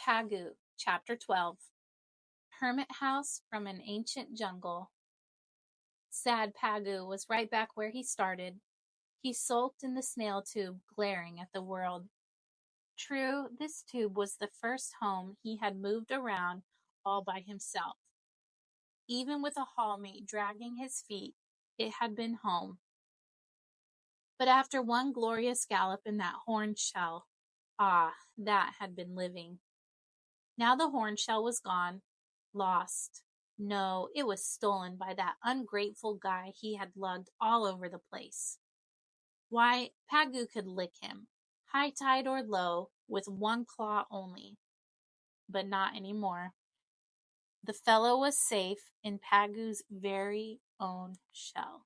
Pagoo, Chapter 12. Hermit House from an Ancient Jungle. Sad Pagoo was right back where he started. He sulked in the snail tube, glaring at the world. True, this tube was the first home he had moved around all by himself. Even with a hallmate dragging his feet, it had been home. But after one glorious gallop in that horned shell, that had been living. Now the horned shell was gone, lost. No, it was stolen by that ungrateful guy he had lugged all over the place. Why, Pagoo could lick him, high tide or low, with one claw only. But not anymore. The fellow was safe in Pagoo's very own shell.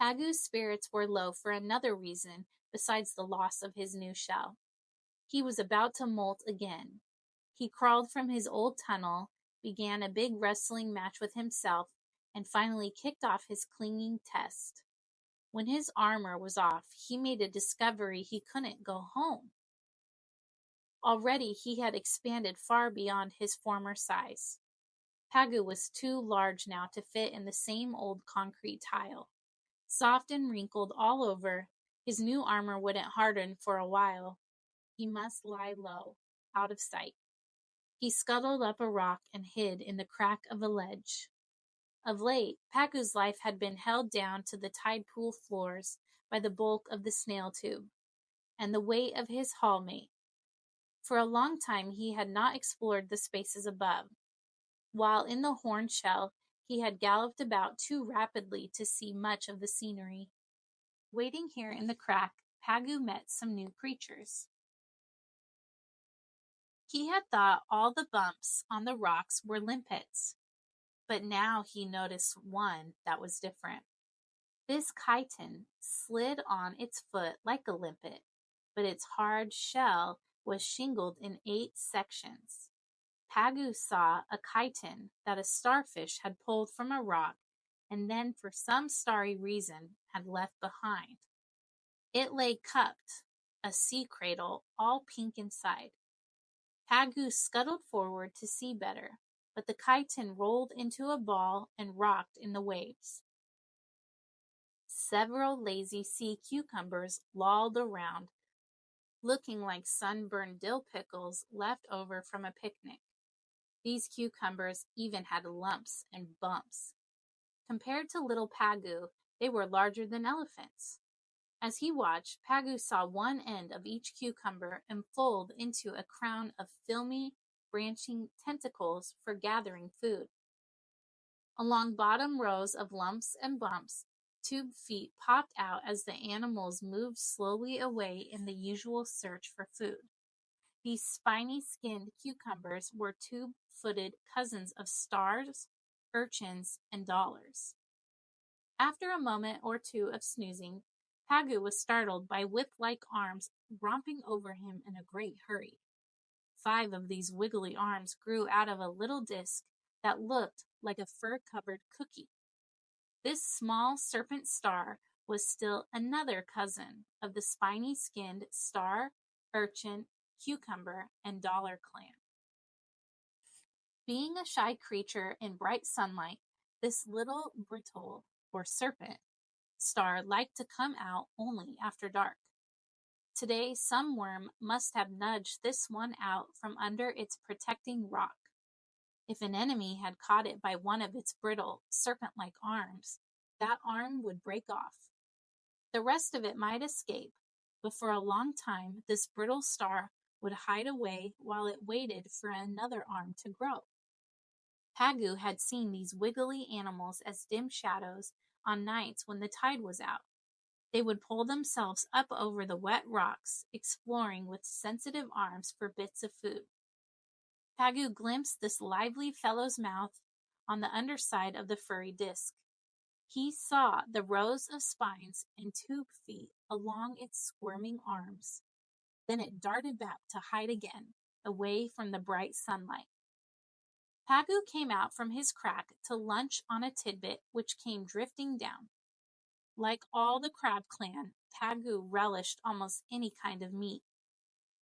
Pagoo's spirits were low for another reason besides the loss of his new shell. He was about to molt again. He crawled from his old tunnel, began a big wrestling match with himself, and finally kicked off his clinging test. When his armor was off, he made a discovery he couldn't go home. Already he had expanded far beyond his former size. Pagoo was too large now to fit in the same old concrete tile. Soft and wrinkled all over, his new armor wouldn't harden for a while. He must lie low, out of sight. He scuttled up a rock and hid in the crack of a ledge. Of late, Pagoo's life had been held down to the tide pool floors by the bulk of the snail tube and the weight of his hallmate. For a long time he had not explored the spaces above. While in the horned shell, he had galloped about too rapidly to see much of the scenery. Waiting here in the crack, Pagoo met some new creatures. He had thought all the bumps on the rocks were limpets, but now he noticed one that was different. This chitin slid on its foot like a limpet, but its hard shell was shingled in 8 sections. Pagoo saw a chitin that a starfish had pulled from a rock and then for some starry reason had left behind. It lay cupped, a sea cradle, all pink inside. Pagoo scuttled forward to see better, but the chitin rolled into a ball and rocked in the waves. Several lazy sea cucumbers lolled around, looking like sunburned dill pickles left over from a picnic. These cucumbers even had lumps and bumps. Compared to little Pagoo, they were larger than elephants. As he watched, Pagoo saw one end of each cucumber unfold into a crown of filmy, branching tentacles for gathering food. Along bottom rows of lumps and bumps, tube feet popped out as the animals moved slowly away in the usual search for food. These spiny-skinned cucumbers were tube-footed cousins of stars, urchins, and dollars. After a moment or two of snoozing, Pagoo was startled by whip-like arms romping over him in a great hurry. 5 of these wiggly arms grew out of a little disc that looked like a fur-covered cookie. This small serpent star was still another cousin of the spiny-skinned star, urchin, cucumber, and dollar clan. Being a shy creature in bright sunlight, this little brittle, or serpent, star liked to come out only after dark. Today, some worm must have nudged this one out from under its protecting rock. If an enemy had caught it by one of its brittle, serpent-like arms, that arm would break off. The rest of it might escape, but for a long time, this brittle star would hide away while it waited for another arm to grow. Pagoo had seen these wiggly animals as dim shadows on nights when the tide was out. They would pull themselves up over the wet rocks, exploring with sensitive arms for bits of food. Pagoo glimpsed this lively fellow's mouth on the underside of the furry disc. He saw the rows of spines and tube feet along its squirming arms. Then it darted back to hide again, away from the bright sunlight. Pagoo came out from his crack to lunch on a tidbit which came drifting down. Like all the crab clan, Pagoo relished almost any kind of meat.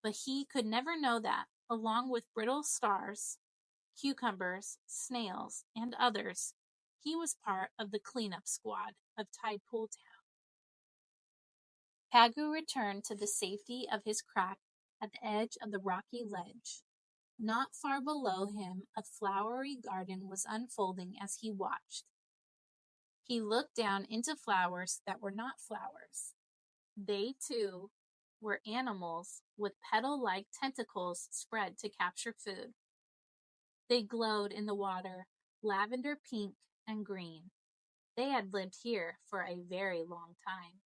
But he could never know that, along with brittle stars, cucumbers, snails, and others, he was part of the cleanup squad of Tide Pool Town. Pagoo returned to the safety of his crack at the edge of the rocky ledge. Not far below him, a flowery garden was unfolding as he watched. He looked down into flowers that were not flowers. They, too, were animals with petal-like tentacles spread to capture food. They glowed in the water, lavender pink and green. They had lived here for a very long time.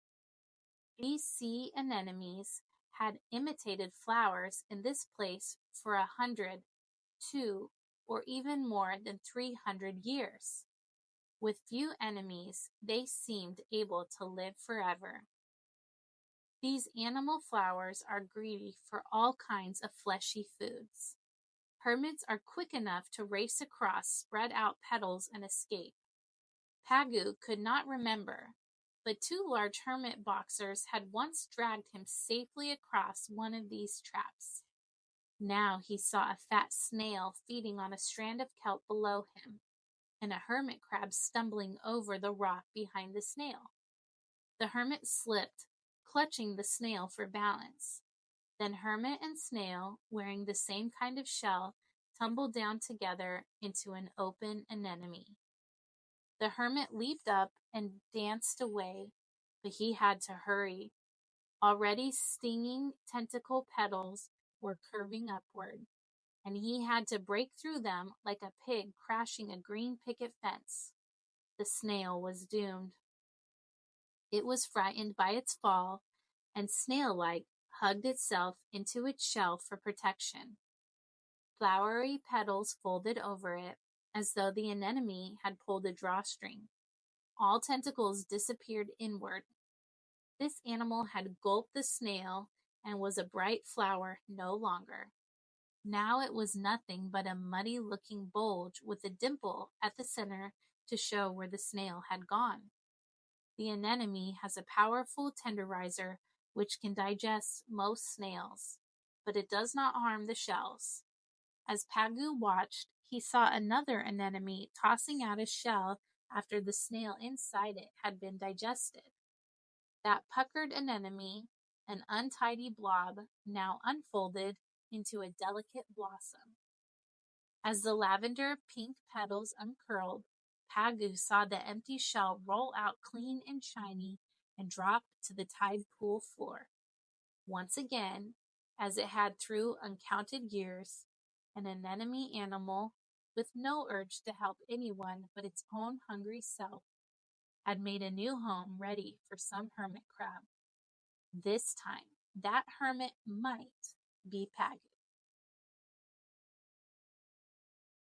These sea anemones had imitated flowers in this place for 100, 2, or even more than 300 years. With few enemies, they seemed able to live forever. These animal flowers are greedy for all kinds of fleshy foods. Hermits are quick enough to race across spread out petals and escape. Pagoo could not remember, but 2 large hermit boxers had once dragged him safely across one of these traps. Now he saw a fat snail feeding on a strand of kelp below him, and a hermit crab stumbling over the rock behind the snail. The hermit slipped, clutching the snail for balance. Then hermit and snail, wearing the same kind of shell, tumbled down together into an open anemone. The hermit leaped up and danced away, but he had to hurry. Already stinging tentacle petals were curving upward, and he had to break through them like a pig crashing a green picket fence. The snail was doomed. It was frightened by its fall, and snail-like hugged itself into its shell for protection. Flowery petals folded over it, as though the anemone had pulled a drawstring. All tentacles disappeared inward. This animal had gulped the snail and was a bright flower no longer. Now it was nothing but a muddy-looking bulge with a dimple at the center to show where the snail had gone. The anemone has a powerful tenderizer which can digest most snails, but it does not harm the shells. As Pagoo watched, he saw another anemone tossing out a shell after the snail inside it had been digested. That puckered anemone, an untidy blob, now unfolded into a delicate blossom. As the lavender pink petals uncurled, Pagoo saw the empty shell roll out clean and shiny and drop to the tide pool floor. Once again, as it had through uncounted years, an anemone animal, with no urge to help anyone but its own hungry self, had made a new home ready for some hermit crab. This time, that hermit might be Pagoo.